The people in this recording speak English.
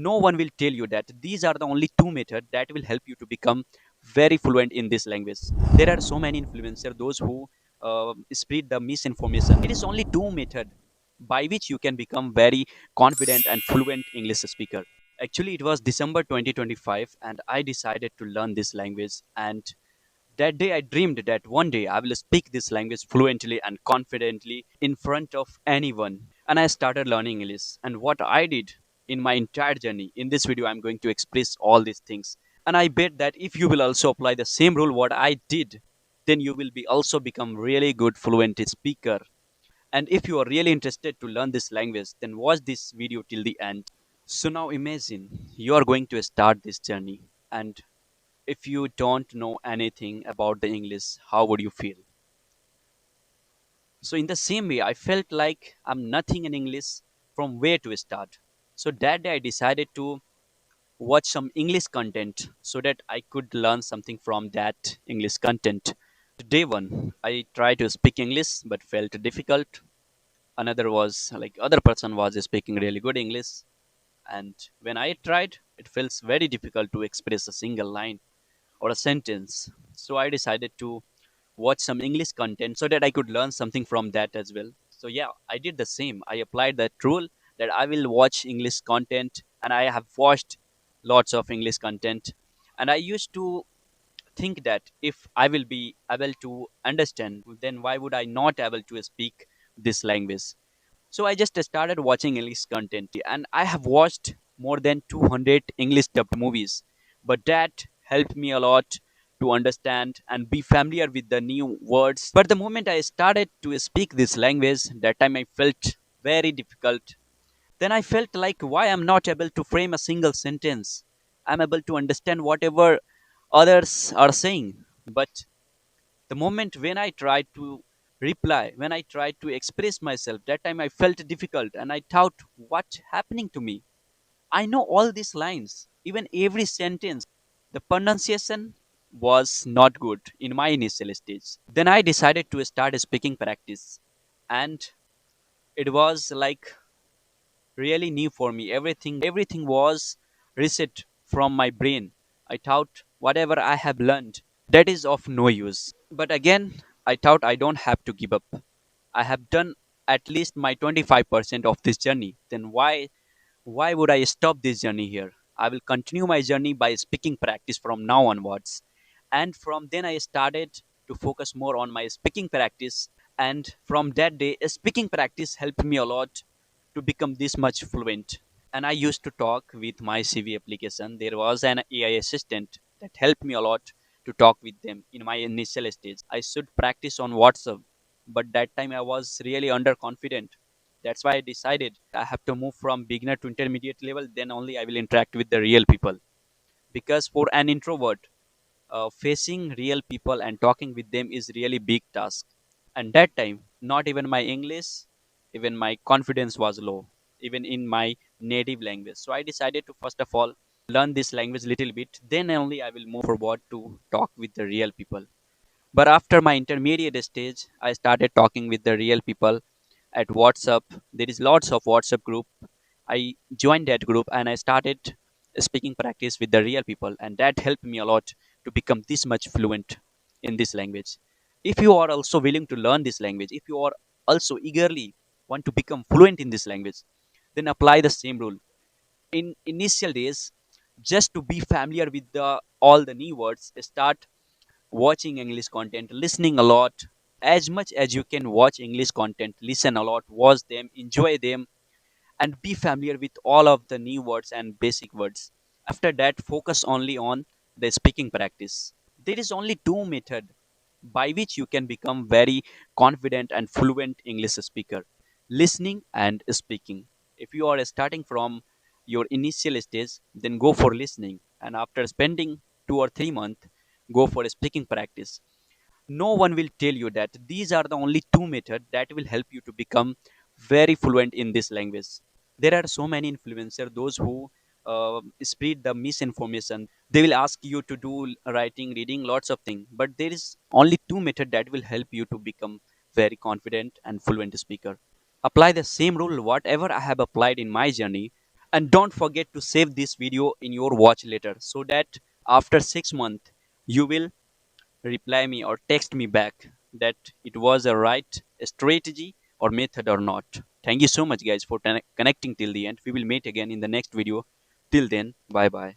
No one will tell you that these are the only two methods that will help you to become very fluent in this language. There are so many influencers, those who spread the misinformation. It is only two methods by which you can become very confident and fluent English speaker. Actually, it was December 2025, and I decided to learn this language. And that day, I dreamed that one day I will speak this language fluently and confidently in front of anyone. And I started learning English. And what I did in my entire journey, in this video, I'm going to express all these things. And I bet that if you will also apply the same rule what I did, then you will be also become really good fluent speaker. And if you are really interested to learn this language, then watch this video till the end. So now imagine you are going to start this journey, and if you don't know anything about the English, how would you feel? So in the same way, I felt like I'm nothing in English from where to start. So that day I decided to watch some English content so that I could learn something from that English content. Day one, I tried to speak English but felt difficult. Another was like other person was speaking really good English, and when I tried, it feels very difficult to express a single line or a sentence. So I decided to watch some English content so that I could learn something from that as well. So yeah, I did the same. I applied that rule that I will watch English content, and I have watched lots of English content. And I used to think that if I will be able to understand, then why would I not able to speak this language? So I just started watching English content, and I have watched more than 200 English dubbed movies. But that helped me a lot to understand and be familiar with the new words. But the moment I started to speak this language, that time I felt very difficult. Then I felt like why I'm not able to frame a single sentence. I'm able to understand whatever others are saying. But the moment when I tried to reply, when I tried to express myself, that time I felt difficult and I thought, what's happening to me? I know all these lines, even every sentence. The pronunciation was not good in my initial stage. Then I decided to start speaking practice, and it was like really new for me. Everything was reset from my brain. I thought whatever I have learned, that is of no use. But again, I thought I don't have to give up. I have done at least my 25% of this journey. Then why would I stop this journey here? I will continue my journey by speaking practice from now onwards. And from then I started to focus more on my speaking practice. And from that day, speaking practice helped me a lot to become this much fluent. And I used to talk with my CV application. There was an AI assistant that helped me a lot to talk with them in my initial stage. I should practice on WhatsApp, but that time I was really underconfident. That's why I decided I have to move from beginner to intermediate level, then only I will interact with the real people. Because for an introvert, facing real people and talking with them is really big task. And that time, not even my English, even my confidence was low, even in my native language. So I decided to first of all learn this language little bit, then only I will move forward to talk with the real people. But after my intermediate stage, I started talking with the real people at WhatsApp. There is lots of WhatsApp group. I joined that group and I started speaking practice with the real people, and that helped me a lot to become this much fluent in this language. If you are also willing to learn this language, if you are also eagerly want to become fluent in this language, then apply the same rule. In initial days, just to be familiar with the all the new words, start watching English content, listening a lot. As much as you can watch English content, listen a lot, watch them, enjoy them, and be familiar with all of the new words and basic words. After that, focus only on the speaking practice. There is only two method by which you can become very confident and fluent English speaker: listening and speaking. If you are starting from your initial stage, then go for listening, and after spending 2 or 3 months, go for speaking practice. No one will tell you that these are the only two methods that will help you to become very fluent in this language. There are so many influencers, those who spread the misinformation. They will ask you to do writing, reading, lots of things, but there is only two methods that will help you to become very confident and fluent speaker. Apply the same rule whatever I have applied in my journey, And don't forget to save this video in your watch later, so that after 6 months you will reply me or text me back that it was a right strategy or method or not. Thank you so much guys for connecting till the end. We will meet again in the next video. Till then, bye bye.